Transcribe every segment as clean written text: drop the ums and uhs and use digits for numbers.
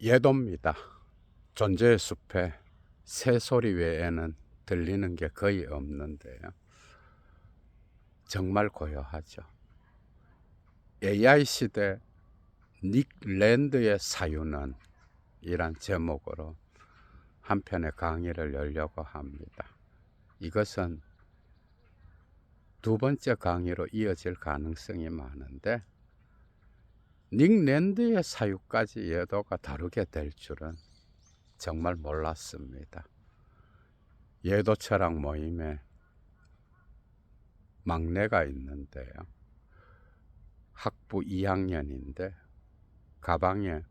예도입니다. 존재의 숲에 새소리 외에는 들리는 게 거의 없는데요. 정말 고요하죠. AI 시대 닉 랜드의 사유는 이란 제목으로 한 편의 강의를 열려고 합니다. 이것은 두 번째 강의로 이어질 가능성이 많은데, 닉 랜드의 사유까지 예도가 다루게 될 줄은 정말 몰랐습니다. 예도 철학 모임에 막내가 있는데요. 학부 2학년인데 가방에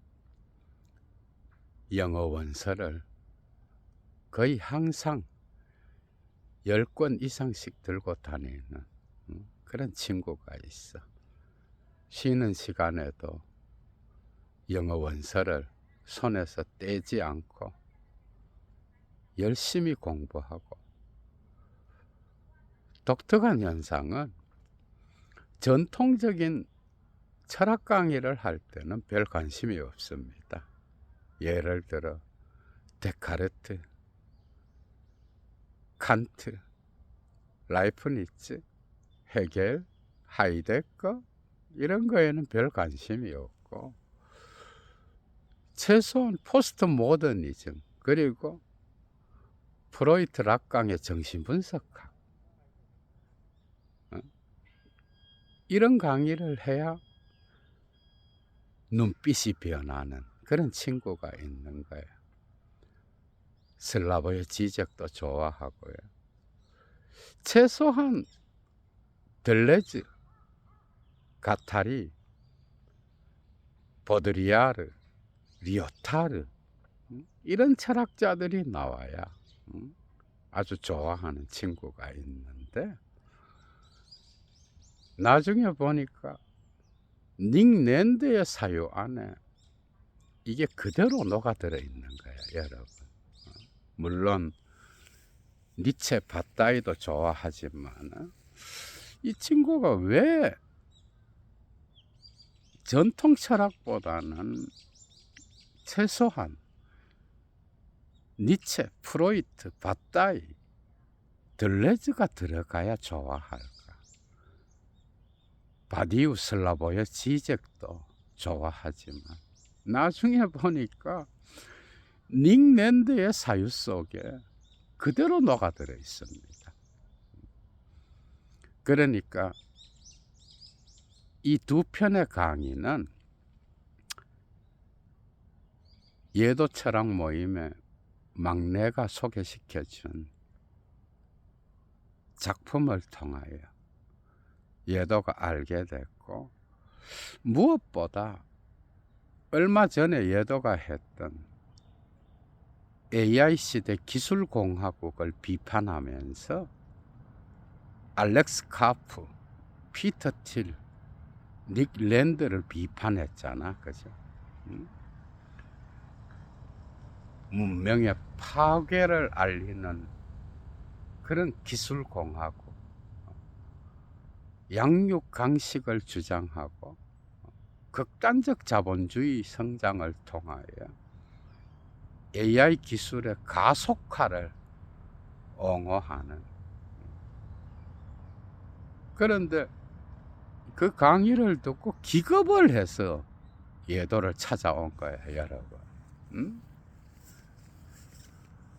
영어 원서를 거의 항상 10권 이상씩 들고 다니는 그런 친구가 있어. 쉬는 시간에도 영어 원서를 손에서 떼지 않고 열심히 공부하고, 독특한 현상은 전통적인 철학 강의를 할 때는 별 관심이 없습니다. 예를 들어 데카르트, 칸트, 라이프니츠, 헤겔, 하이데거 이런 거에는 별 관심이 없고, 최소한 포스트 모더니즘 그리고 프로이트 락강의 정신분석학 이런 강의를 해야 눈빛이 변하는 그런 친구가 있는 거예요. 슬라보의 지적도 좋아하고요. 최소한 델레즈, 가타리, 보드리아르, 리오타르 이런 철학자들이 나와야 아주 좋아하는 친구가 있는데, 나중에 보니까 닉 랜드의 사유 안에 이게 그대로 녹아들어 있는 거예요, 여러분. 물론 니체, 밭다이도 좋아하지만 이 친구가 왜 전통 철학보다는 최소한 니체, 프로이트, 밭다이, 들레즈가 들어가야 좋아할까? 바디우, 슬라보의 지적도 좋아하지만 나중에 보니까 닉 랜드의 사유 속에 그대로 녹아들어 있습니다. 그러니까 이 두 편의 강의는 예도 철학 모임에 막내가 소개시켜준 작품을 통하여 예도가 알게 됐고, 무엇보다 얼마 전에 예도가 했던 AI 시대 기술공화국을 비판하면서 알렉스 카프, 피터 틸, 닉 랜드를 비판했잖아, 그죠? 문명의 파괴를 알리는 그런 기술공화국, 양육강식을 주장하고 극단적 자본주의 성장을 통하여 AI 기술의 가속화를 옹호하는, 그런데 그 강의를 듣고 기겁을 해서 예도를 찾아온 거예요, 여러분.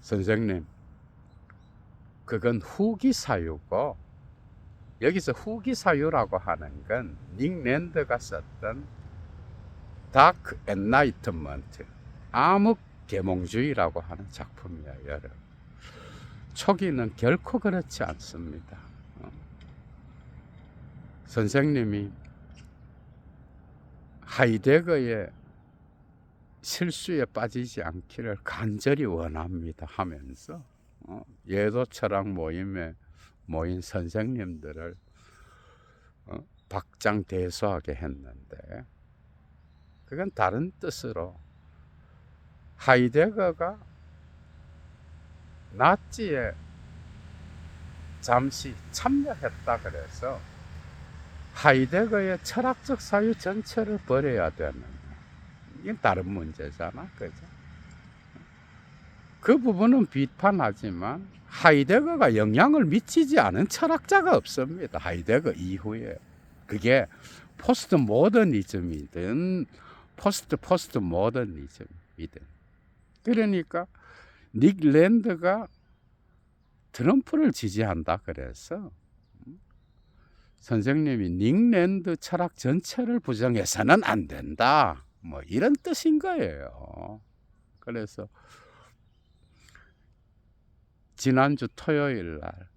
선생님, 그건 후기 사유고, 여기서 후기 사유라고 하는 건 닉 랜드가 썼던 다크 엔라이트먼트, 암흑 계몽주의라고 하는 작품이야, 여러분. 초기는 결코 그렇지 않습니다. 선생님이 하이데거의 실수에 빠지지 않기를 간절히 원합니다 하면서 예도 철학 모임에 모인 선생님들을 박장대소하게 했는데, 그건 다른 뜻으로 하이데거가 나치에 잠시 참여했다 그래서 하이데거의 철학적 사유 전체를 버려야 되는, 이건 다른 문제잖아. 그죠? 그 부분은 비판하지만 하이데거가 영향을 미치지 않은 철학자가 없습니다. 하이데거 이후에. 그게 포스트 모더니즘이든 포스트 모더니즘이든. 그러니까 닉 랜드가 트럼프를 지지한다 그래서 선생님이 닉 랜드 철학 전체를 부정해서는 안 된다. 뭐 이런 뜻인 거예요. 그래서 지난주 토요일 날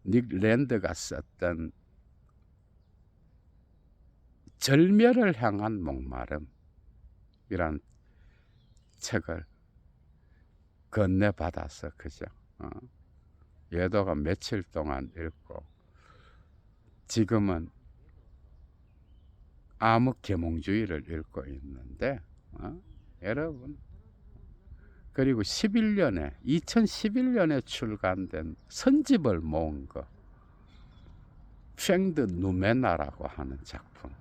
닉 랜드가 썼던 절멸을 향한 목마름이란 책을 건네받아서 그죠? 예도가 며칠 동안 읽고 지금은 암흑계몽주의를 읽고 있는데 여러분 그리고 2011년에 출간된 선집을 모은 거 쉥드 누메나라고 하는 작품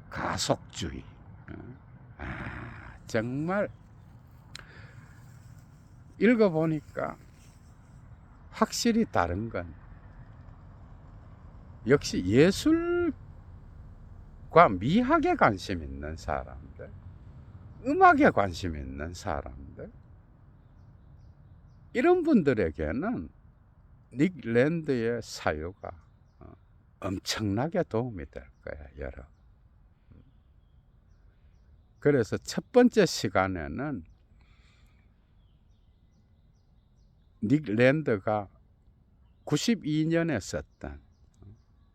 가속주의 정말 읽어보니까 확실히 다른 건 역시 예술과 미학에 관심 있는 사람들, 음악에 관심 있는 사람들, 이런 분들에게는 닉 랜드의 사유가 엄청나게 도움이 될 거야, 여러분. 그래서 첫 번째 시간에는 닉 랜드가 92년에 썼던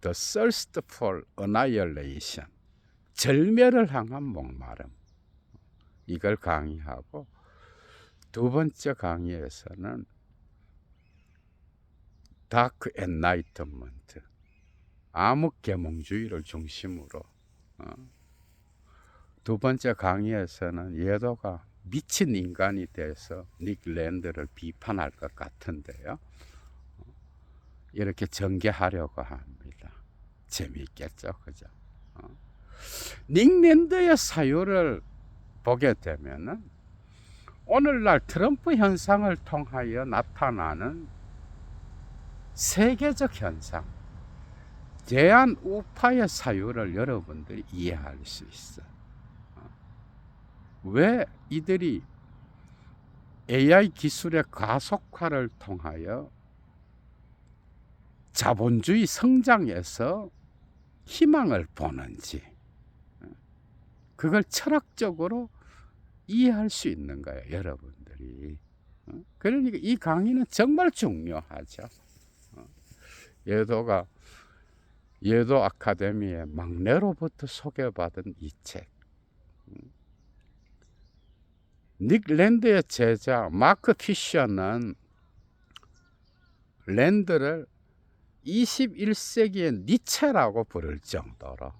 The Thirst for Annihilation, 절멸을 향한 목마름, 이걸 강의하고 두 번째 강의에서는 다크 엔라이트먼트, 암흑계몽주의를 중심으로 두 번째 강의에서는 예도가 미친 인간이 돼서 닉 랜드를 비판할 것 같은데요. 이렇게 전개하려고 합니다. 재미있겠죠, 그죠? 닉 랜드의 사유를 보게 되면은 오늘날 트럼프 현상을 통하여 나타나는 세계적 현상, 대한 우파의 사유를 여러분들이 이해할 수 있어. 왜 이들이 AI 기술의 가속화를 통하여 자본주의 성장에서 희망을 보는지, 그걸 철학적으로 이해할 수 있는 거예요, 여러분들이. 그러니까 이 강의는 정말 중요하죠. 예도 아카데미의 막내로부터 소개받은 이 책. 닉 랜드의 제자 마크 피셔는 랜드를 21세기의 니체라고 부를 정도로,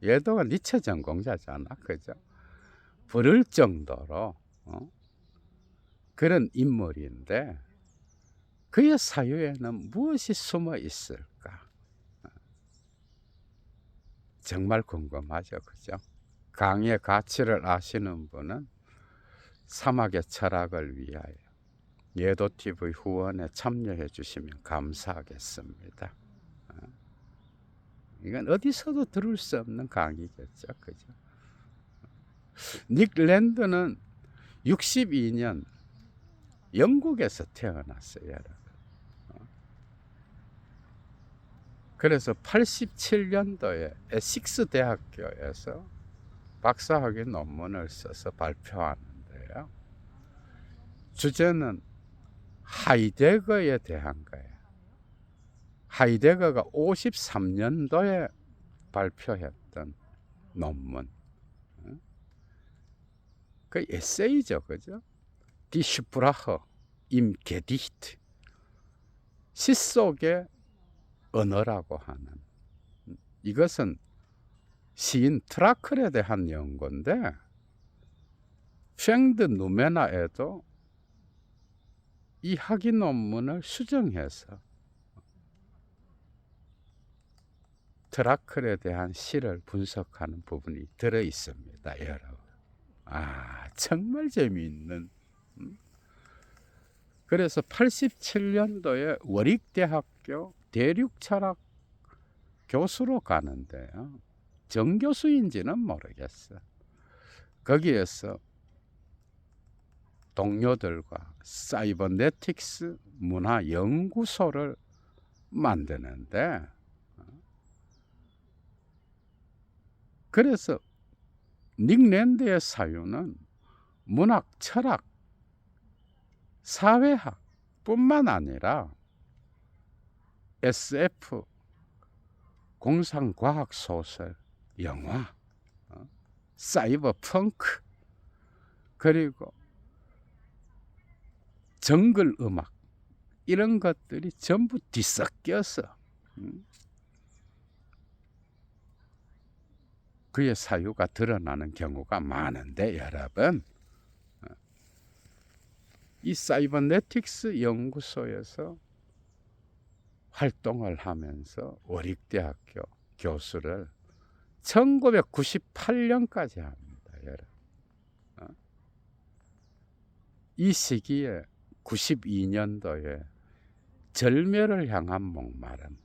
예도가 니체 전공자잖아, 그죠? 부를 정도로 그런 인물인데 그의 사유에는 무엇이 숨어 있을까? 정말 궁금하죠, 그죠? 강의의 가치를 아시는 분은 사막의 철학을 위하여 예도TV 후원에 참여해 주시면 감사하겠습니다. 이건 어디서도 들을 수 없는 강의겠죠, 그죠? 닉 랜드는 62년 영국에서 태어났어요, 여러분. 그래서 87년도에 에식스 대학교에서 박사학위 논문을 써서 발표하는데요. 주제는 하이데거에 대한 거예요. 하이데거가 53년도에 발표했던 논문. 그 에세이죠, 그죠? Die Sprache im Gedicht, 시 속의 언어라고 하는. 이것은 시인 트라클에 대한 연구인데 쉥드 누메나에도 이 학위 논문을 수정해서 트라클에 대한 시를 분석하는 부분이 들어 있습니다, 여러분. 정말 재미있는. 그래서 87년도에 월익대학교 대륙철학 교수로 가는데요. 정교수인지는 모르겠어. 거기에서 동료들과 사이버네틱스 문화연구소를 만드는데, 그래서 닉 랜드의 사유는 문학, 철학, 사회학 뿐만 아니라 SF, 공상과학 소설, 영화, 사이버 펑크, 그리고 정글 음악, 이런 것들이 전부 뒤섞여서 그의 사유가 드러나는 경우가 많은데, 여러분, 이 사이버네틱스 연구소에서 활동을 하면서 월익대학교 교수를 1998년까지 합니다, 여러분. 이 시기에 92년도에 절멸을 향한 목마름,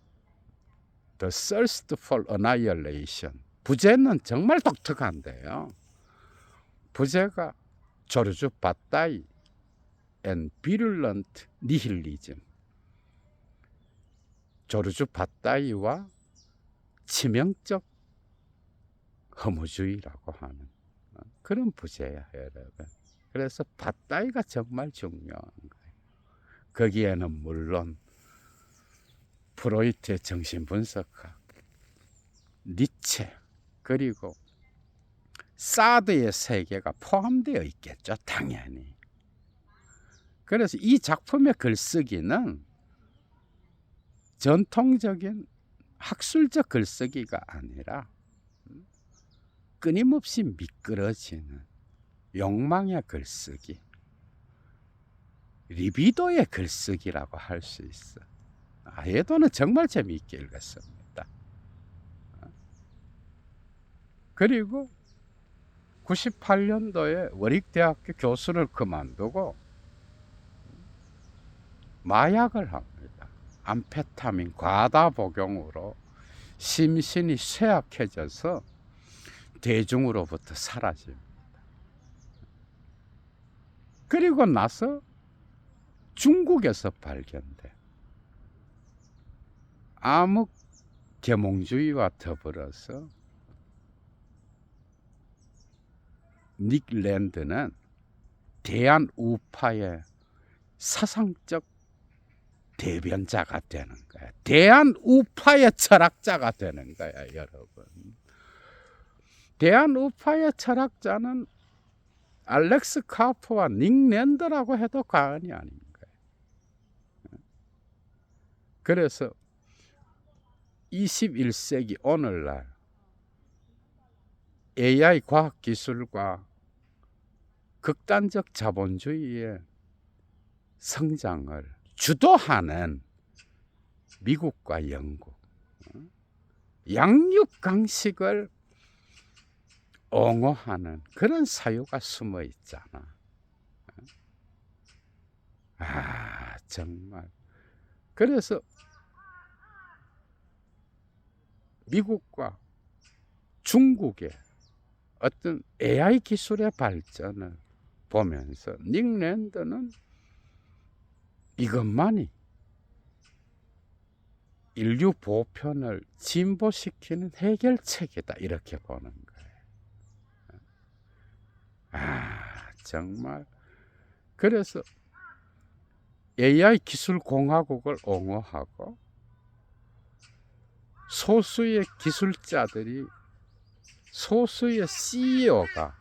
The Thirst for Annihilation. 부제는 정말 독특한데요. 부제가 조르주 바타이 and Virulent Nihilism. 조르주 바타이와 치명적 허무주의라고 하는 그런 부제야, 여러분. 그래서 바타이가 정말 중요한 거예요. 거기에는 물론 프로이트의 정신분석학, 니체, 그리고 사드의 세계가 포함되어 있겠죠, 당연히. 그래서 이 작품의 글쓰기는 전통적인 학술적 글쓰기가 아니라 끊임없이 미끄러지는 욕망의 글쓰기, 리비도의 글쓰기라고 할 수 있어. 얘도는 정말 재미있게 읽었습니다. 그리고 98년도에 월익대학교 교수를 그만두고 마약을 합니다. 암페타민 과다 복용으로 심신이 쇠약해져서 대중으로부터 사라집니다. 그리고 나서 중국에서 발견돼 암흑 계몽주의와 더불어서 닉 랜드는 대한 우파의 사상적 대변자가 되는 거야. 대한 우파의 철학자가 되는 거야, 여러분. 대한 우파의 철학자는 알렉스 카프와 닉 랜드라고 해도 과언이 아닌 거예요. 그래서 21세기 오늘날 AI 과학기술과 극단적 자본주의의 성장을 주도하는 미국과 영국, 양육강식을 옹호하는 그런 사유가 숨어 있잖아. 정말. 그래서 미국과 중국의 어떤 AI 기술의 발전을 보면서 닉 랜드는 이것만이 인류 보편을 진보시키는 해결책이다, 이렇게 보는 거예요. 정말. 그래서 AI 기술 공화국을 옹호하고 소수의 기술자들이, 소수의 CEO가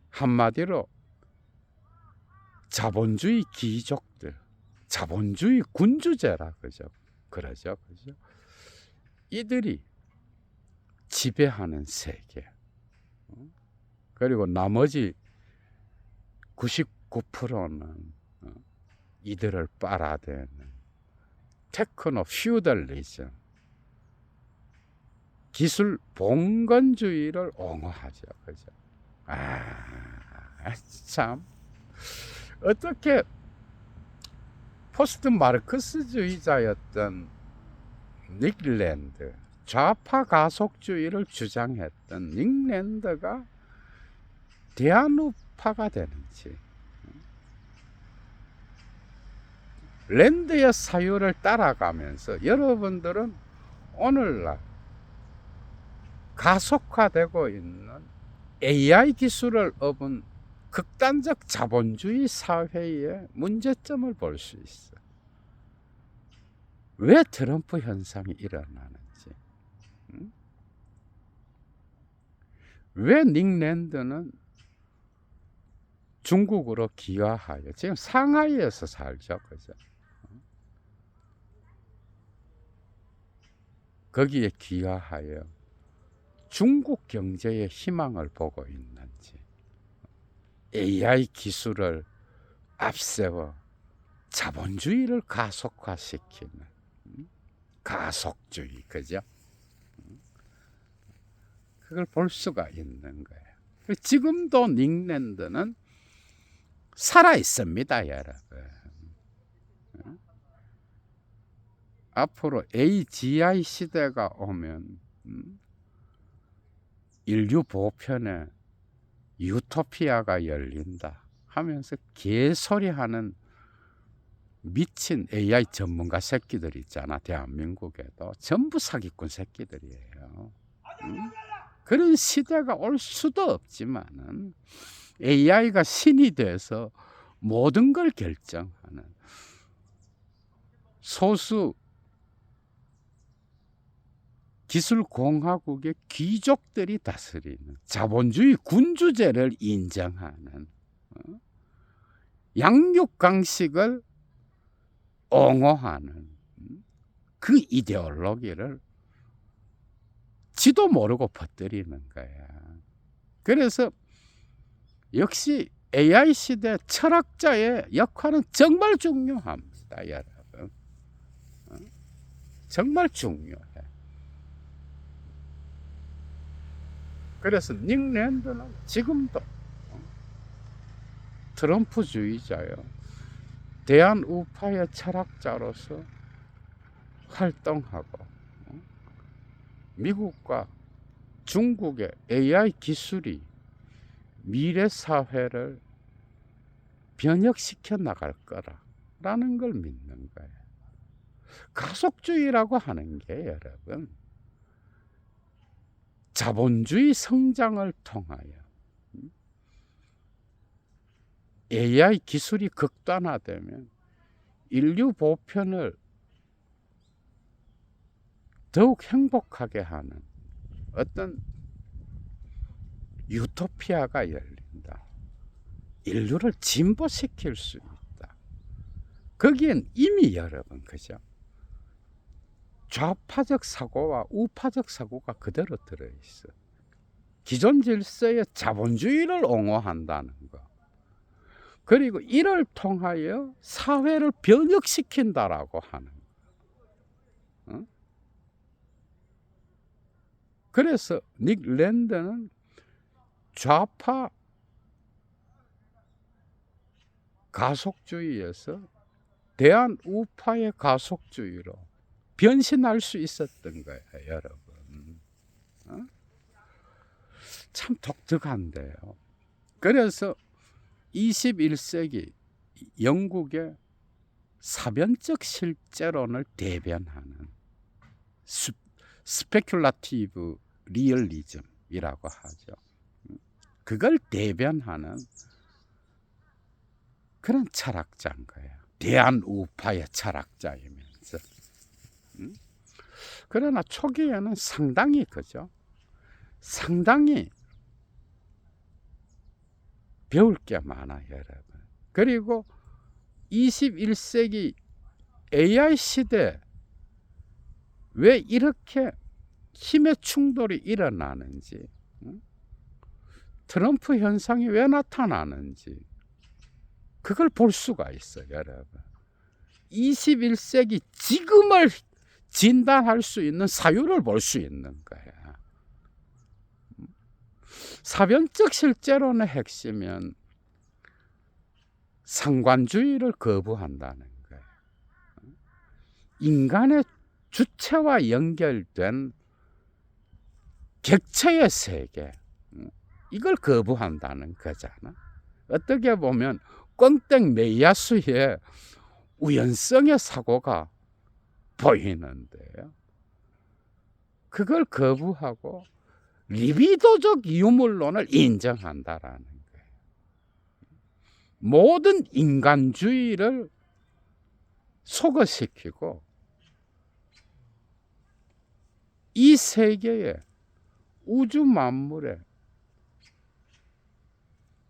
한마디로 자본주의 귀족들, 자본주의 군주제라 그러죠. 이들이 지배하는 세계, 그리고 나머지 99%는 이들을 빨아대는 테크노 퓨덜리즘, 기술 봉건주의를 옹호하죠. 그죠? 참. 어떻게 포스트 마르크스주의자였던 닉 랜드, 좌파 가속주의를 주장했던 닉 랜드가 대한우파가 되는지, 랜드의 사유를 따라가면서 여러분들은 오늘날 가속화되고 있는 AI 기술을 업은 극단적 자본주의 사회의 문제점을 볼 수 있어. 왜 트럼프 현상이 일어나는지, 왜 닉 랜드는 중국으로 귀화하여 지금 상하이에서 살죠, 그죠? 거기에 귀화하여 중국 경제의 희망을 보고 있는지, AI 기술을 앞세워 자본주의를 가속화시키는 가속주의, 그죠? 그걸 볼 수가 있는 거예요. 지금도 닉 랜드는 살아 있습니다, 여러분. 앞으로 AGI 시대가 오면 인류 보편에 유토피아가 열린다 하면서 개소리하는 미친 AI 전문가 새끼들 있잖아. 대한민국에도 전부 사기꾼 새끼들이에요. 그런 시대가 올 수도 없지만은 AI가 신이 돼서 모든 걸 결정하는 소수 기술공화국의 귀족들이 다스리는 자본주의 군주제를 인정하는 양육강식을 옹호하는 그 이데올로기를 지도 모르고 퍼뜨리는 거야. 그래서 역시 AI 시대 철학자의 역할은 정말 중요합니다, 여러분. 정말 중요해. 그래서 닉 랜드는 지금도 트럼프주의자요, 대한우파의 철학자로서 활동하고 미국과 중국의 AI 기술이 미래 사회를 변혁시켜 나갈 거라는 걸 믿는 거예요. 가속주의라고 하는 게 여러분, 자본주의 성장을 통하여 AI 기술이 극단화되면 인류 보편을 더욱 행복하게 하는 어떤 유토피아가 열린다. 인류를 진보시킬 수 있다. 거기엔 이미 여러분, 그죠? 좌파적 사고와 우파적 사고가 그대로 들어있어. 기존 질서의 자본주의를 옹호한다는 거, 그리고 이를 통하여 사회를 변혁시킨다라고 하는 거. 그래서 닉 랜드는 좌파 가속주의에서 대한우파의 가속주의로 변신할 수 있었던 거예요, 여러분. 참 독특한데요. 그래서 21세기 영국의 사변적 실제론을 대변하는 스페큘라티브 리얼리즘이라고 하죠. 그걸 대변하는 그런 철학자인 거예요. 대한우파의 철학자이면서. 그러나 초기에는 상당히, 그죠? 상당히 배울 게 많아요, 여러분. 그리고 21세기 AI 시대 왜 이렇게 힘의 충돌이 일어나는지, 트럼프 현상이 왜 나타나는지 그걸 볼 수가 있어요, 여러분. 21세기 지금을 진단할 수 있는 사유를 볼 수 있는 거야. 사변적 실제로는 핵심은 상관주의를 거부한다는 거예요. 인간의 주체와 연결된 객체의 세계, 이걸 거부한다는 거잖아. 어떻게 보면 꽝땡 메이야수의 우연성의 사고가 보이는데요. 그걸 거부하고 리비도적 유물론을 인정한다라는 거예요. 모든 인간주의를 소거시키고 이 세계에 우주 만물의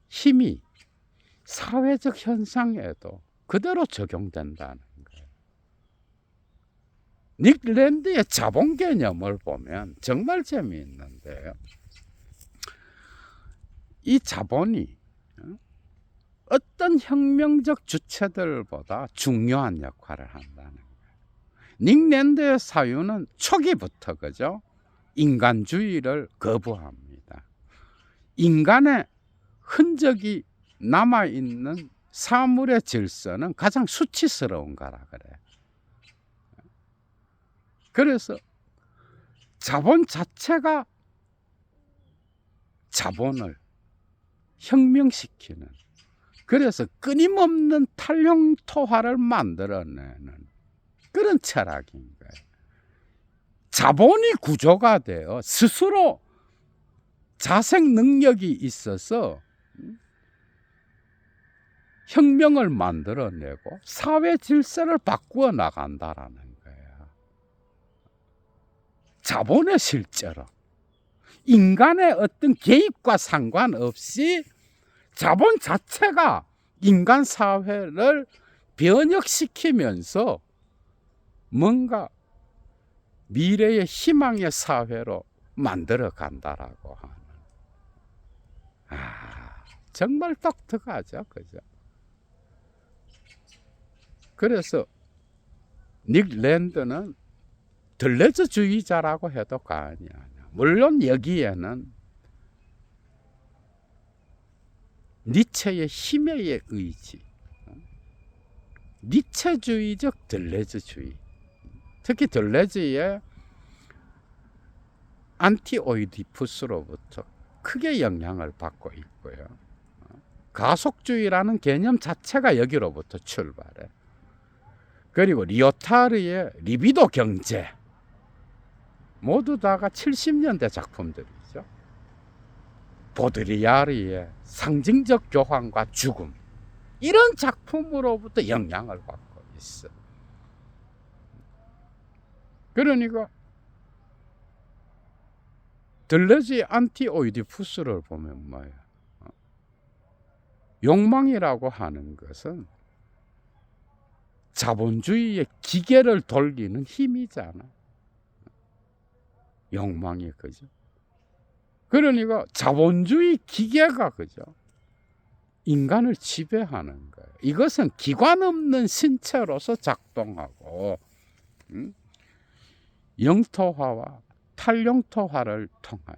힘이 사회적 현상에도 그대로 적용된다는 거예요. 닉 랜드의 자본 개념을 보면 정말 재미있는데요. 이 자본이 어떤 혁명적 주체들보다 중요한 역할을 한다는 거예요. 닉 랜드의 사유는 초기부터 그죠? 인간주의를 거부합니다. 인간의 흔적이 남아있는 사물의 질서는 가장 수치스러운 거라 그래요. 그래서 자본 자체가 자본을 혁명시키는, 그래서 끊임없는 탈용토화를 만들어내는 그런 철학인 거예요. 자본이 구조가 되어 스스로 자생 능력이 있어서 혁명을 만들어내고 사회 질서를 바꾸어 나간다라는 거예요. 자본의 실제로 인간의 어떤 개입과 상관없이 자본 자체가 인간 사회를 변혁시키면서 뭔가 미래의 희망의 사회로 만들어 간다라고 하는. 정말 독특하죠, 그죠? 그래서 닉 랜드는 들레즈주의자라고 해도 과언이 아니야. 물론 여기에는 니체의 힘의 의지, 니체주의적 들레즈주의, 특히 들레즈의 안티오이디푸스로부터 크게 영향을 받고 있고요. 가속주의라는 개념 자체가 여기로부터 출발해. 그리고 리오타르의 리비도 경제, 모두 다가 70년대 작품들이죠. 보드리아르의 상징적 교황과 죽음, 이런 작품으로부터 영향을 받고 있어. 그러니까 들레즈의 안티오이디푸스를 보면 뭐예요? 욕망이라고 하는 것은 자본주의의 기계를 돌리는 힘이잖아. 욕망이, 그죠? 그러니까 자본주의 기계가, 그죠? 인간을 지배하는 거예요. 이것은 기관 없는 신체로서 작동하고, 영토화와 탈영토화를 통하여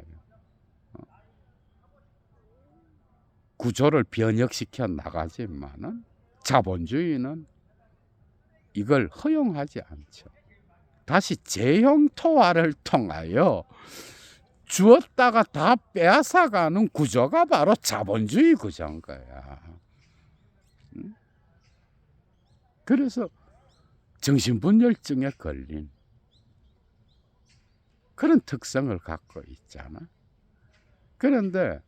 구조를 변혁시켜 나가지만은 자본주의는 이걸 허용하지 않죠. 다시 재형토화를 통하여 주었다가 다 빼앗아가는 구조가 바로 자본주의 구조인 거야. 그래서 정신분열증에 걸린 그런 특성을 갖고 있잖아. 그런데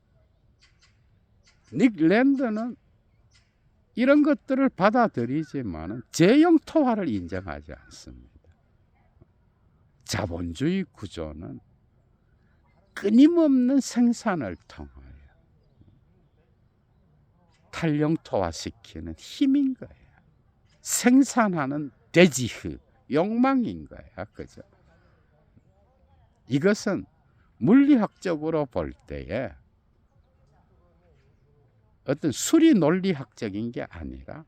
닉 랜드는 이런 것들을 받아들이지만 재형토화를 인정하지 않습니다. 자본주의 구조는 끊임없는 생산을 통하여 탈영토화시키는 힘인 거예요. 생산하는 대지흐, 욕망인 거야, 그죠? 이것은 물리학적으로 볼 때에 어떤 수리 논리학적인 게 아니라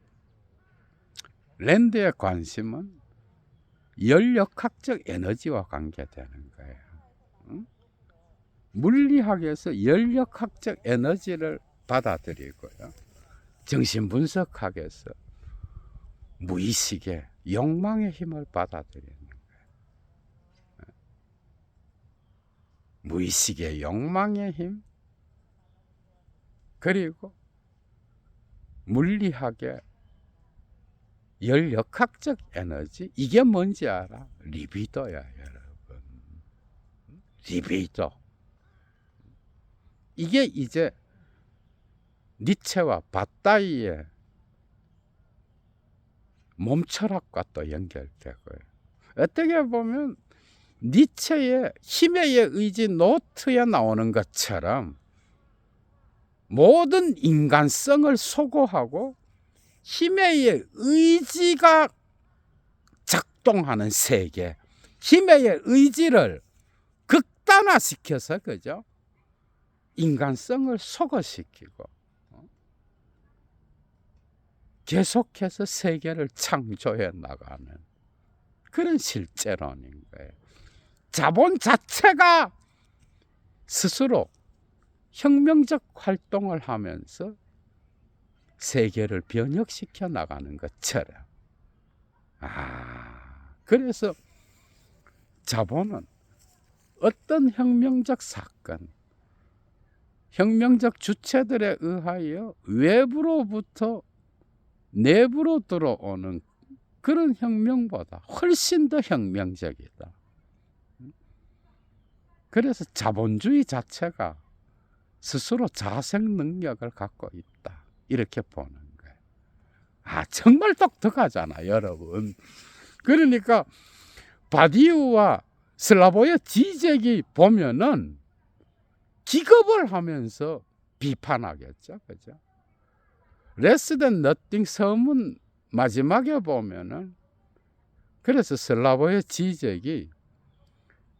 랜드의 관심은 연력학적 에너지와 관계되는 거예요. 물리학에서 열역학적 에너지를 받아들이고요. 정신분석학에서 무의식의 욕망의 힘을 받아들이는 거예요. 무의식의 욕망의 힘, 그리고 물리학의 열역학적 에너지. 이게 뭔지 알아? 리비도야, 여러분. 리비도. 이게 이제 니체와 바따이의 몸철학과 또 연결되고요. 어떻게 보면 니체의 힘의 의지 노트에 나오는 것처럼 모든 인간성을 소고하고 힘의 의지가 작동하는 세계, 힘의 의지를 극단화시켜서, 그죠? 인간성을 소거시키고 계속해서 세계를 창조해 나가는 그런 실제론인 거예요. 자본 자체가 스스로 혁명적 활동을 하면서 세계를 변혁시켜 나가는 것처럼. 그래서 자본은 어떤 혁명적 사건, 혁명적 주체들에 의하여 외부로부터 내부로 들어오는 그런 혁명보다 훨씬 더 혁명적이다. 그래서 자본주의 자체가 스스로 자생 능력을 갖고 있다, 이렇게 보는 거예요. 정말 똑똑하잖아, 여러분. 그러니까 바디우와 슬라보의 지적이 보면은 기겁을 하면서 비판하겠죠, 그죠? Less than nothing 서문 마지막에 보면은, 그래서 슬라보의 지적이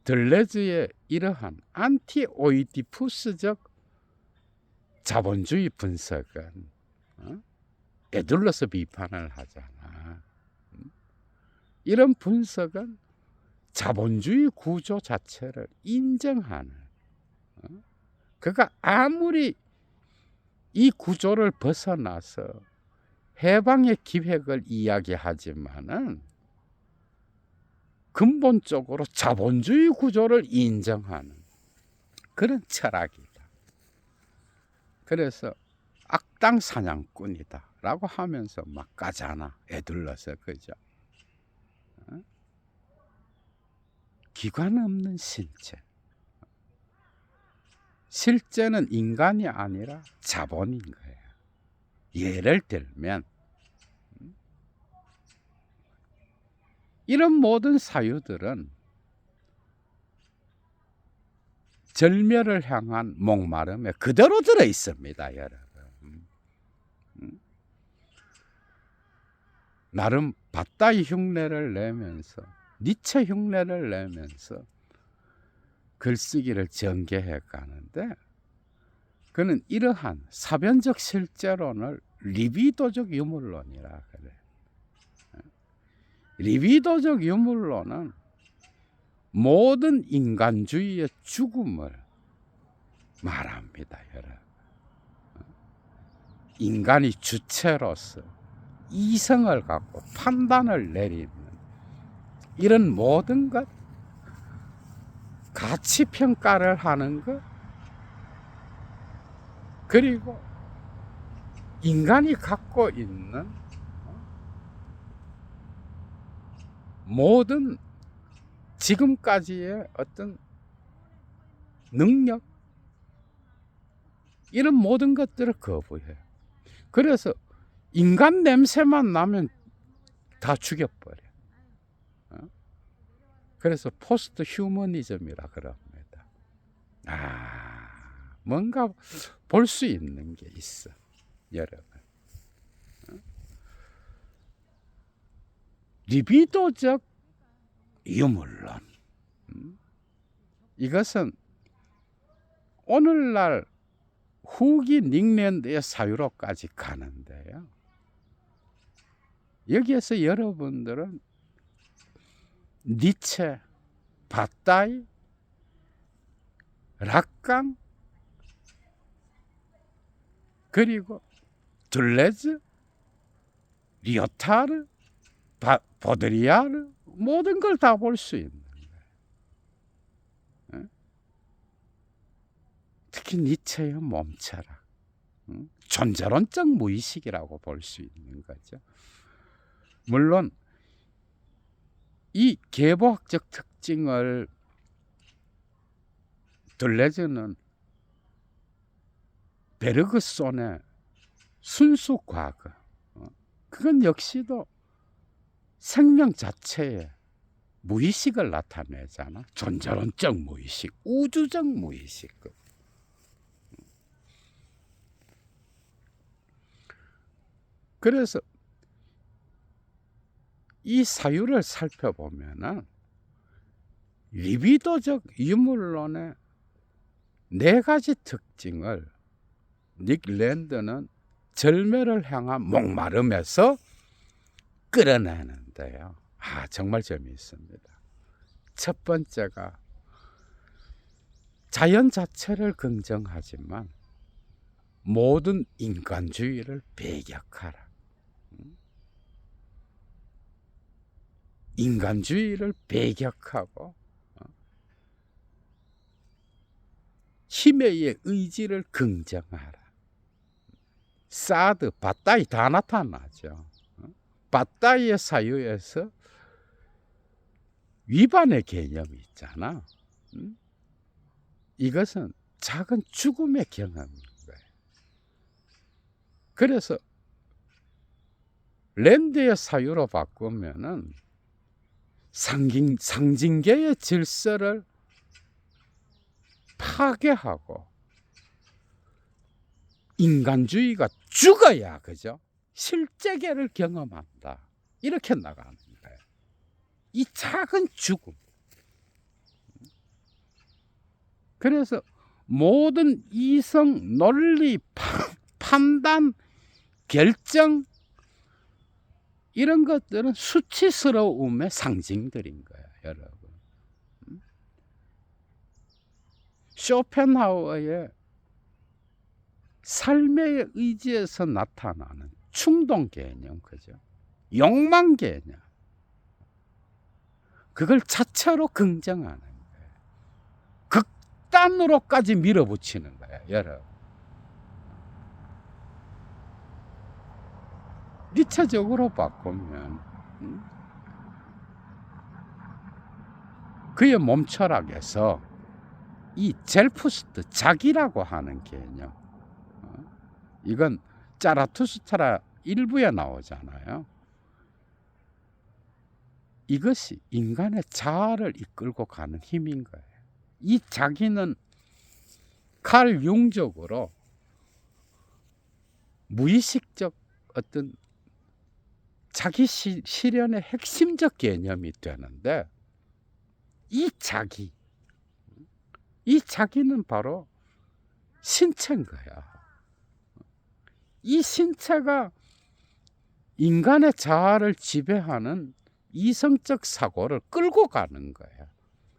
들레즈의 이러한 안티오이디푸스적 자본주의 분석은 에둘러서 비판을 하잖아. 이런 분석은 자본주의 구조 자체를 인정하는, 그가 아무리 이 구조를 벗어나서 해방의 기획을 이야기하지만은 근본적으로 자본주의 구조를 인정하는 그런 철학이다. 그래서 악당 사냥꾼이다 라고 하면서 막 까잖아, 애둘러서, 그죠? 기관 없는 신체. 실제는 인간이 아니라 자본인 거예요. 예를 들면 이런 모든 사유들은 절멸을 향한 목마름에 그대로 들어 있습니다, 여러분. 나름 바따이 흉내를 내면서, 니체 흉내를 내면서 글쓰기를 전개해 가는데, 그는 이러한 사변적 실제론을 리비도적 유물론이라 그래. 리비도적 유물론은 모든 인간주의의 죽음을 말합니다, 여러분. 인간이 주체로서 이성을 갖고 판단을 내리는 이런 모든 것, 가치 평가를 하는 것, 그리고 인간이 갖고 있는 모든 지금까지의 어떤 능력, 이런 모든 것들을 거부해요. 그래서 인간 냄새만 나면 다 죽여버려. 그래서 포스트 휴머니즘이라 그럽니다. 뭔가 볼 수 있는 게 있어, 여러분. 리비도적 유물론. 이것은 오늘날 후기 닉랜드의 사유로까지 가는데요. 여기에서 여러분들은 니체, 바따이, 락강, 그리고 둘레즈, 리오타르, 보드리아르, 모든 걸 다 볼 수 있는 거예요. 특히 니체의 몸체락, 존재론적 무의식이라고 볼 수 있는 거죠. 물론 이 계보학적 특징을 들레즈는 베르그손의 순수 과거, 그건 역시도 생명 자체의 무의식을 나타내잖아. 존재론적 무의식, 우주적 무의식. 그래서 이 사유를 살펴보면은 리비도적 유물론의 4가지 특징을 닉 랜드는 절멸을 향한 목마름에서 끌어내는데요. 정말 재미있습니다. 첫 번째가 자연 자체를 긍정하지만 모든 인간주의를 배격하라. 인간주의를 배격하고 힘의 의지를 긍정하라. 사드, 바따이 다 나타나죠. 바따이의 사유에서 위반의 개념이 있잖아. 이것은 작은 죽음의 경험인 거예요. 그래서 랜드의 사유로 바꾸면은 상징계의 질서를 파괴하고 인간주의가 죽어야, 그죠? 실제계를 경험한다. 이렇게 나가는 거예요. 이 작은 죽음. 그래서 모든 이성, 논리, 판단, 결정, 이런 것들은 수치스러움의 상징들인 거예요, 여러분. 쇼펜하우어의 삶의 의지에서 나타나는 충동 개념, 그죠? 욕망 개념. 그걸 자체로 긍정하는 거예요. 극단으로까지 밀어붙이는 거예요, 여러분. 니체적으로 바꾸면 그의 몸 철학에서 이 젤푸스트, 자기라고 하는 개념, 이건 짜라투스트라 일부에 나오잖아요. 이것이 인간의 자아를 이끌고 가는 힘인 거예요. 이 자기는 칼 융적으로 무의식적 어떤 자기 실현의 핵심적 개념이 되는데, 이 자기는 바로 신체인 거야. 이 신체가 인간의 자아를 지배하는 이성적 사고를 끌고 가는 거야.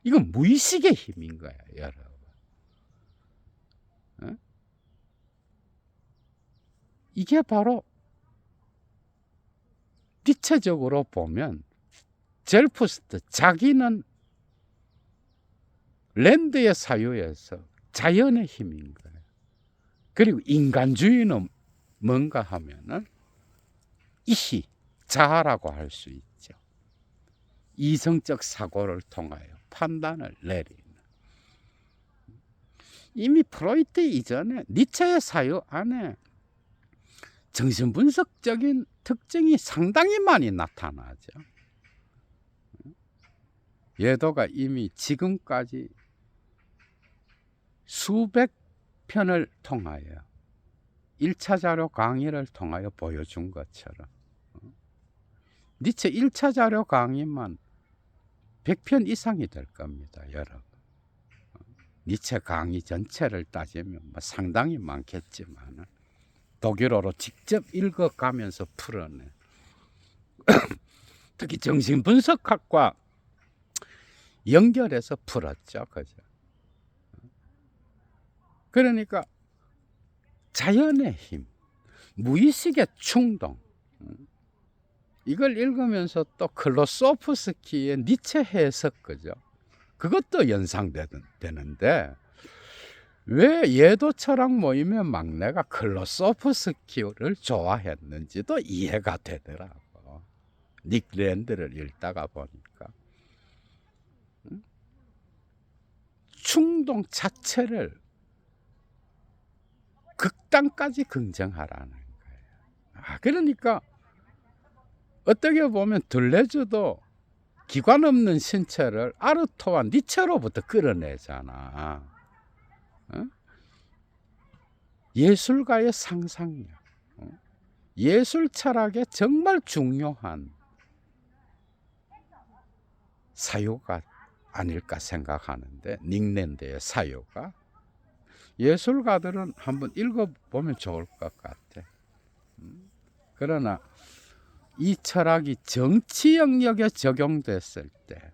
이건 무의식의 힘인 거야, 여러분. 이게 바로 니체적으로 보면 젤푸스트, 자기는 랜드의 사유에서 자연의 힘인 거예요. 그리고 인간주의는 뭔가 하면은 이시, 자아라고 할 수 있죠. 이성적 사고를 통하여 판단을 내리는. 이미 프로이트 이전에 니체의 사유 안에 정신분석적인 특징이 상당히 많이 나타나죠. 예도가 이미 지금까지 수백 편을 통하여 1차 자료 강의를 통하여 보여준 것처럼 니체 1차 자료 강의만 100편 이상이 될 겁니다, 여러분. 니체 강의 전체를 따지면 상당히 많겠지만 독일어로 직접 읽어가면서 풀어내. 특히 정신분석학과 연결해서 풀었죠, 그죠? 그러니까 자연의 힘, 무의식의 충동, 이걸 읽으면서 또 클로소프스키의 니체 해석, 그죠? 그것도 연상되는데 왜 예도 철학 모임의 막내가 클로소프스키를 좋아했는지도 이해가 되더라고. 닉 랜드를 읽다가 보니까 충동 자체를 극단까지 긍정하라는 거예요. 그러니까 어떻게 보면 들레즈도 기관 없는 신체를 아르토와 니체로부터 끌어내잖아. 예술가의 상상력, 예술 철학의 정말 중요한 사유가 아닐까 생각하는데, 닉랜드의 사유가. 예술가들은 한번 읽어보면 좋을 것 같아. 그러나 이 철학이 정치 영역에 적용됐을 때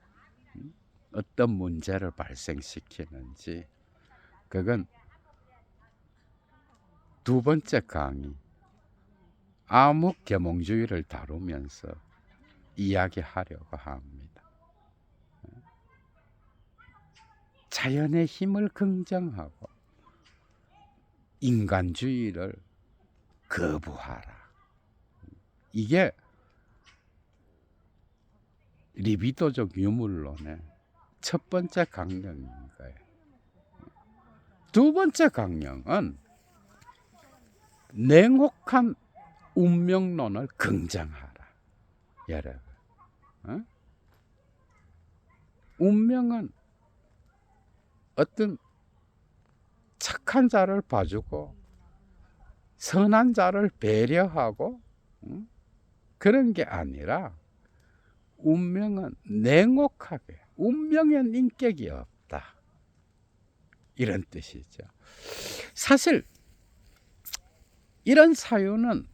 어떤 문제를 발생시키는지, 그건 두 번째 강의 암흑계몽주의를 다루면서 이야기하려고 합니다. 자연의 힘을 긍정하고 인간주의를 거부하라. 이게 리비도적 유물론의 첫 번째 강령인 거예요. 두 번째 강령은 냉혹한 운명론을 긍정하라. 여러분, 운명은 어떤 착한 자를 봐주고 선한 자를 배려하고 그런 게 아니라, 운명은 냉혹하게, 운명엔 인격이 없다, 이런 뜻이죠. 사실 이런 사유는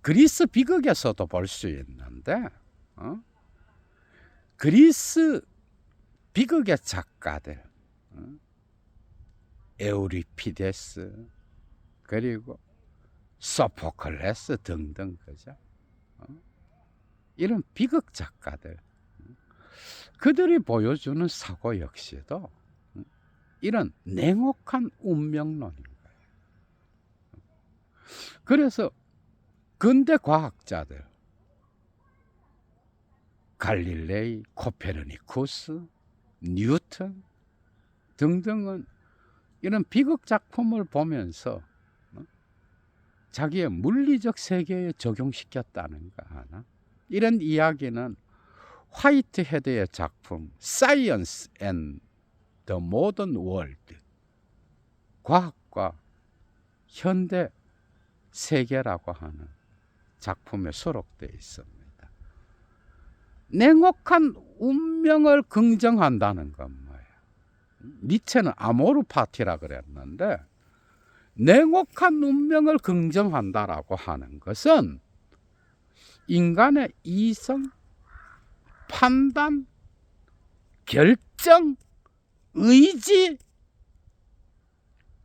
그리스 비극에서도 볼 수 있는데, 그리스 비극의 작가들, 에우리피데스, 그리고 소포클레스 등등, 그죠? 이런 비극 작가들, 그들이 보여주는 사고 역시도 이런 냉혹한 운명론인 거예요. 그래서 근대 과학자들, 갈릴레이, 코페르니쿠스, 뉴턴 등등은 이런 비극 작품을 보면서 자기의 물리적 세계에 적용시켰다는 거 하나? 이런 이야기는 화이트헤드의 작품 Science and the Modern World, 과학과 현대 세계라고 하는 작품에 수록되어 있습니다. 냉혹한 운명을 긍정한다는 건 뭐예요? 니체는 아모르 파티라 그랬는데, 냉혹한 운명을 긍정한다라고 하는 것은 인간의 이성, 판단, 결정, 의지,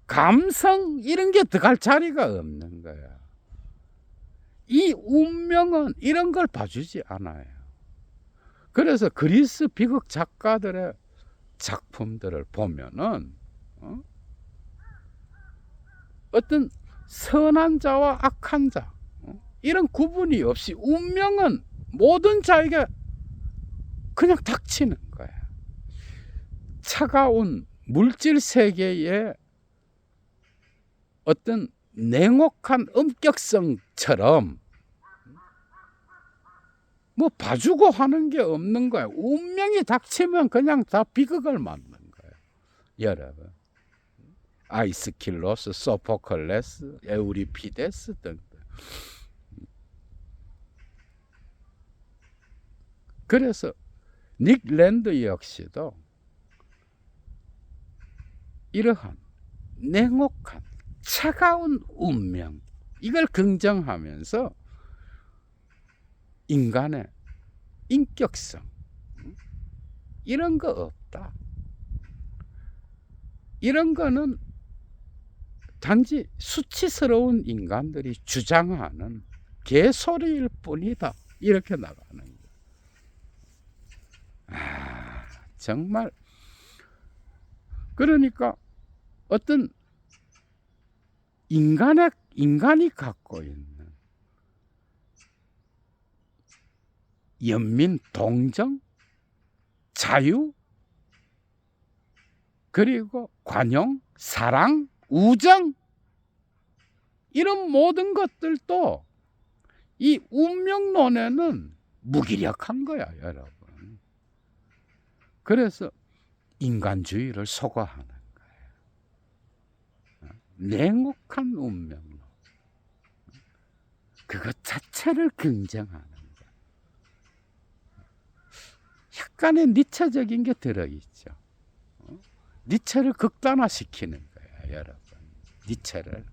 감성, 이런 게 들어갈 자리가 없는 거야. 이 운명은 이런 걸 봐주지 않아요. 그래서 그리스 비극 작가들의 작품들을 보면은 어떤 선한 자와 악한 자, 이런 구분이 없이 운명은 모든 자에게 그냥 닥치는 거야. 차가운 물질 세계의 어떤 냉혹한 엄격성처럼 뭐 봐주고 하는 게 없는 거야. 운명이 닥치면 그냥 다 비극을 맞는 거야, 여러분. 아이스킬로스, 소포클레스, 에우리피데스 등등. 그래서 닉 랜드 역시도 이러한 냉혹한 차가운 운명, 이걸 긍정하면서 인간의 인격성, 이런 거 없다. 이런 거는 단지 수치스러운 인간들이 주장하는 개소리일 뿐이다. 이렇게 나가는 거예요. 정말 그러니까 어떤 인간이 갖고 있는 연민, 동정, 자유, 그리고 관용, 사랑, 우정, 이런 모든 것들도 이 운명론에는 무기력한 거야, 여러분. 그래서 인간주의를 소거하는 거예요. 냉혹한 운명론, 그것 자체를 긍정하는 거예요. 약간의 니체적인 게 들어있죠. 니체를 극단화시키는 거예요, 여러분. 니체를.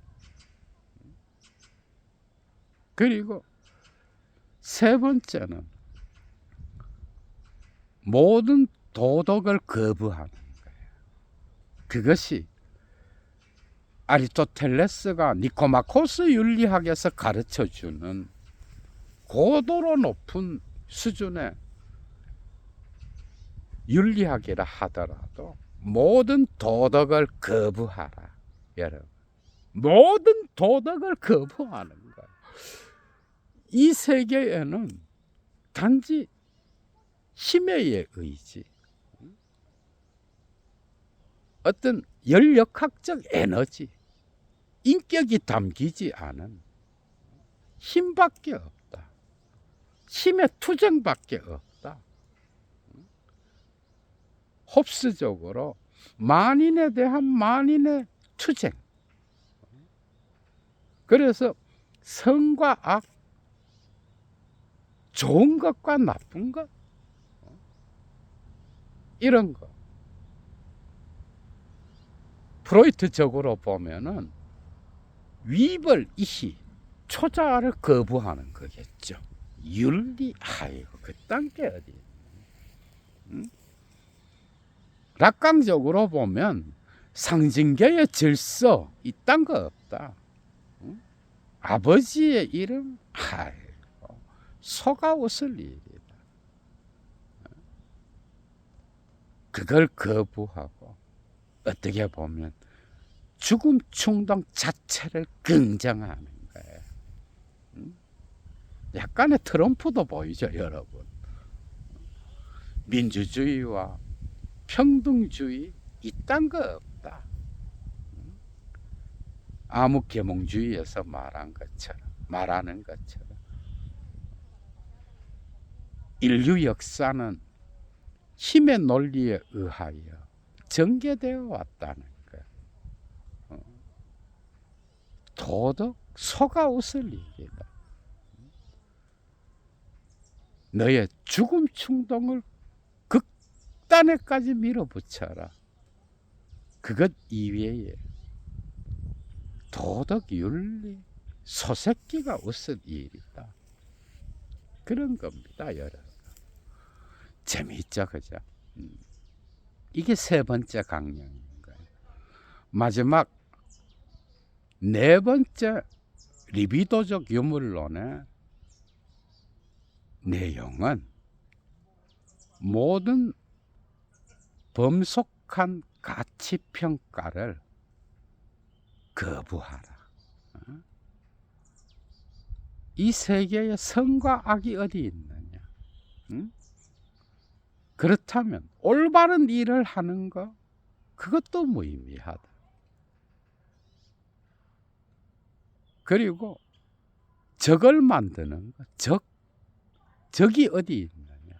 그리고 세 번째는 모든 도덕을 거부하는 거예요. 그것이 아리스토텔레스가 니코마코스 윤리학에서 가르쳐주는 고도로 높은 수준의 윤리학이라 하더라도 모든 도덕을 거부하라, 여러분. 모든 도덕을 거부하는 거예요. 이 세계에는 단지 힘의 의지, 어떤 열역학적 에너지, 인격이 담기지 않은 힘밖에 없다. 힘의 투쟁밖에 없다. 홉스적으로 만인에 대한 만인의 투쟁. 그래서 선과 악, 좋은 것과 나쁜 것, 이런 거. 프로이트적으로 보면은 위벌 이시, 초자를 거부하는 거겠죠. 윤리, 아이고 그딴 게 어디. 락강적으로 보면 상징계의 질서, 이딴 거 없다. 아버지의 이름, 아이고 속아 웃을 일이다. 그걸 거부하고 어떻게 보면 죽음 충동 자체를 긍정하는 거예요. 약간의 트럼프도 보이죠, 여러분. 민주주의와 평등주의 이딴 거 없다. 암흑계몽주의에서 말하는 것처럼 인류 역사는 힘의 논리에 의하여 전개되어 왔다는 거예요. 도덕 속아 웃을 일이다. 너의 죽음 충동을 극단에까지 밀어붙여라. 그것 이외에 도덕 윤리 소새끼가 웃을 일이다. 그런 겁니다, 여러분. 재미있죠, 그죠? 이게 세 번째 강령인 거예요. 마지막 네 번째 리비도적 유물론의 내용은 모든 범속한 가치평가를 거부하라. 이 세계에 선과 악이 어디 있느냐? 그렇다면 올바른 일을 하는 거, 그것도 무의미하다. 그리고 적을 만드는 거, 적이 어디 있느냐?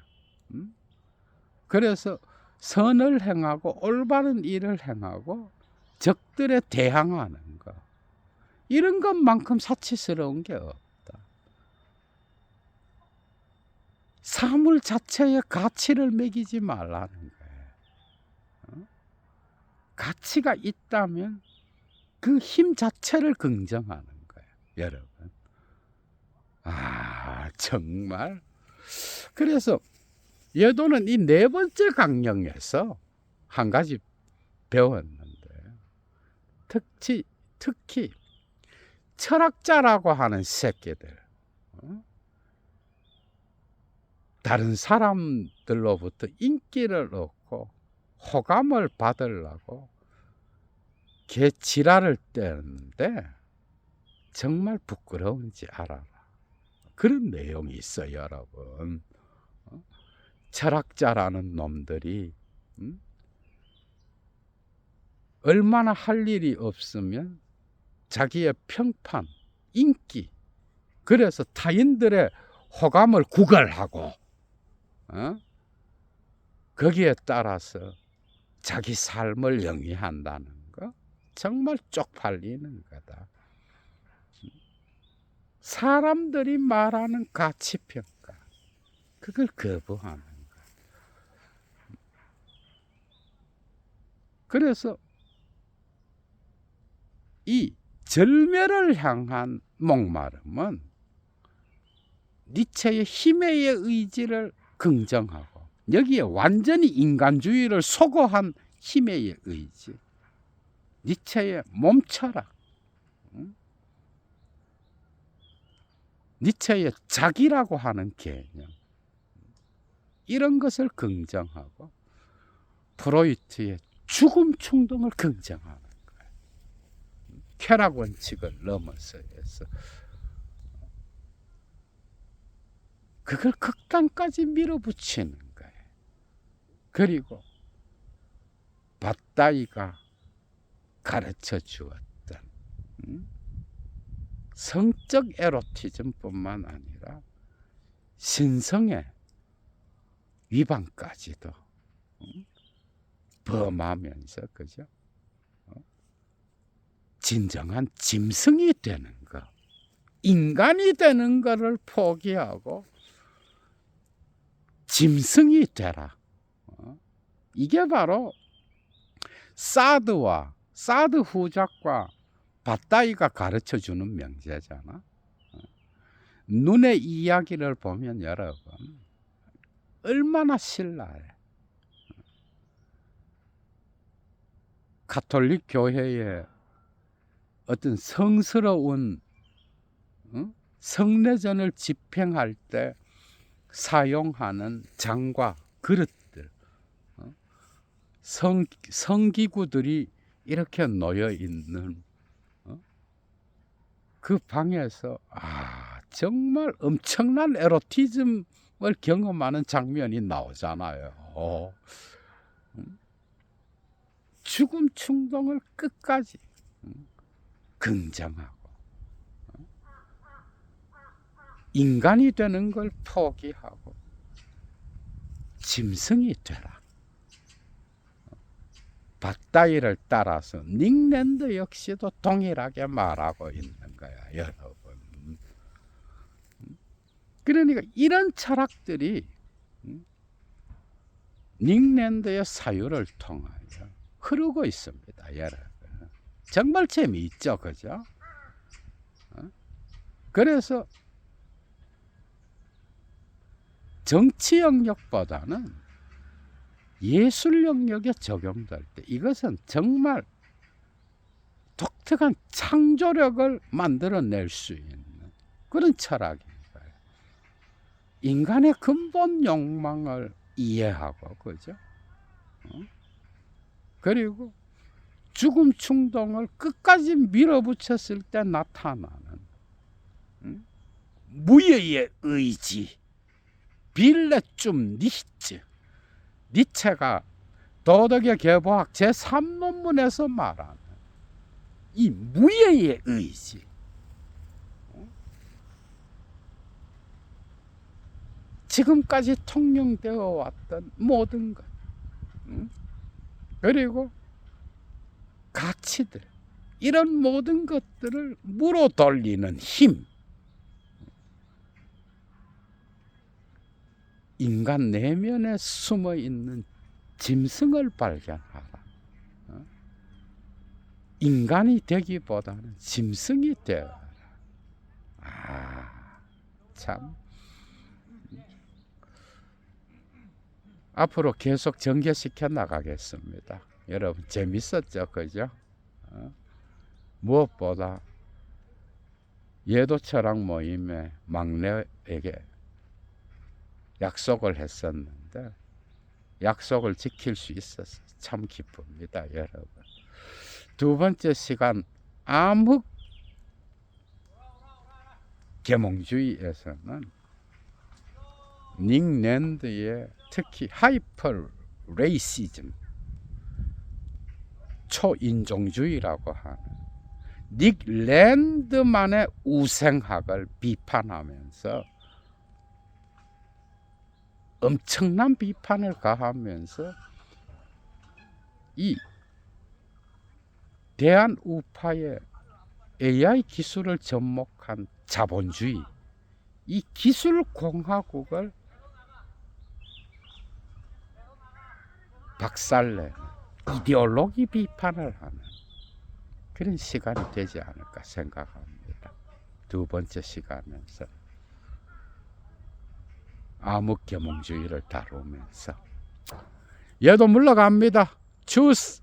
그래서 선을 행하고 올바른 일을 행하고 적들에 대항하는 거, 이런 것만큼 사치스러운 게 없다. 사물 자체에 가치를 매기지 말라는 거예요. 가치가 있다면 그 힘 자체를 긍정하는 거예요, 여러분. 정말. 그래서 예도는 이 네 번째 강령에서 한 가지 배웠는데, 특히 철학자라고 하는 새끼들, 다른 사람들로부터 인기를 얻고 호감을 받으려고 개 지랄을 떼는데 정말 부끄러운지 알아라. 그런 내용이 있어요, 여러분. 철학자라는 놈들이 얼마나 할 일이 없으면 자기의 평판, 인기, 그래서 타인들의 호감을 구걸하고 거기에 따라서 자기 삶을 영위한다는 거 정말 쪽팔리는 거다. 사람들이 말하는 가치평가, 그걸 거부하는 거. 그래서 이 절멸을 향한 목마름은 니체의 힘의 의지를 긍정하고, 여기에 완전히 인간주의를 소거한 힘의 의지, 니체의 몸철학, 니체의 자기라고 하는 개념, 이런 것을 긍정하고 프로이트의 죽음 충동을 긍정하는 거예요. 쾌락 원칙을 넘어서 해서 그걸 극단까지 밀어붙이는 거예요. 그리고 밧다이가 가르쳐 주었던 성적 에로티즘뿐만 아니라 신성의 위반까지도 범하면서, 그죠? 진정한 짐승이 되는 것, 인간이 되는 것을 포기하고 짐승이 되라. 이게 바로 사드 후작과 밧다이가 가르쳐주는 명제잖아. 눈의 이야기를 보면 여러분 얼마나 신랄해. 가톨릭 교회의 어떤 성스러운 성례전을 집행할 때 사용하는 장과 그릇들, 성기구들이 이렇게 놓여 있는 그 방에서 정말 엄청난 에로티즘을 경험하는 장면이 나오잖아요. 죽음 충동을 끝까지 긍정하고 인간이 되는 걸 포기하고 짐승이 되라. 밧다이를 따라서 닉랜드 역시도 동일하게 말하고 있는 거야, 여러분. 그러니까 이런 철학들이 닉랜드의 사유를 통하여 흐르고 있습니다, 여러분. 정말 재미있죠, 그죠? 그래서 정치 영역보다는 예술 영역에 적용될 때 이것은 정말 독특한 창조력을 만들어낼 수 있는 그런 철학인 거예요. 인간의 근본 욕망을 이해하고, 그죠? 그리고 죽음 충동을 끝까지 밀어붙였을 때 나타나는 무예의 의지, 빌레 좀 니츠, 니체가 도덕의 계보학 제3논문에서 말하는 이 무예의 의지, 지금까지 통용되어 왔던 모든 것, 그리고 가치들, 이런 모든 것들을 물어 돌리는 힘, 인간 내면에 숨어 있는 짐승을 발견하라. 인간이 되기보다는 짐승이 되어라. 참. 앞으로 계속 전개시켜 나가겠습니다. 여러분 재밌었죠, 그죠? 무엇보다 예도 철학 모임에 막내에게 약속을 했었는데 약속을 지킬 수 있어서 참 기쁩니다, 여러분. 두 번째 시간, 암흑 계몽주의에서는 닉 랜드의 특히 하이퍼 레이시즘, 초인종주의라고 하는 닉 랜드만의 우생학을 비판하면서 엄청난 비판을 가하면서 이 대한 우파의 AI 기술을 접목한 자본주의, 이 기술 공화국을 박살내는 이데올로기 비판을 하는 그런 시간이 되지 않을까 생각합니다. 두 번째 시간에서 암흑계몽주의를 다루면서 얘도 물러갑니다. 주스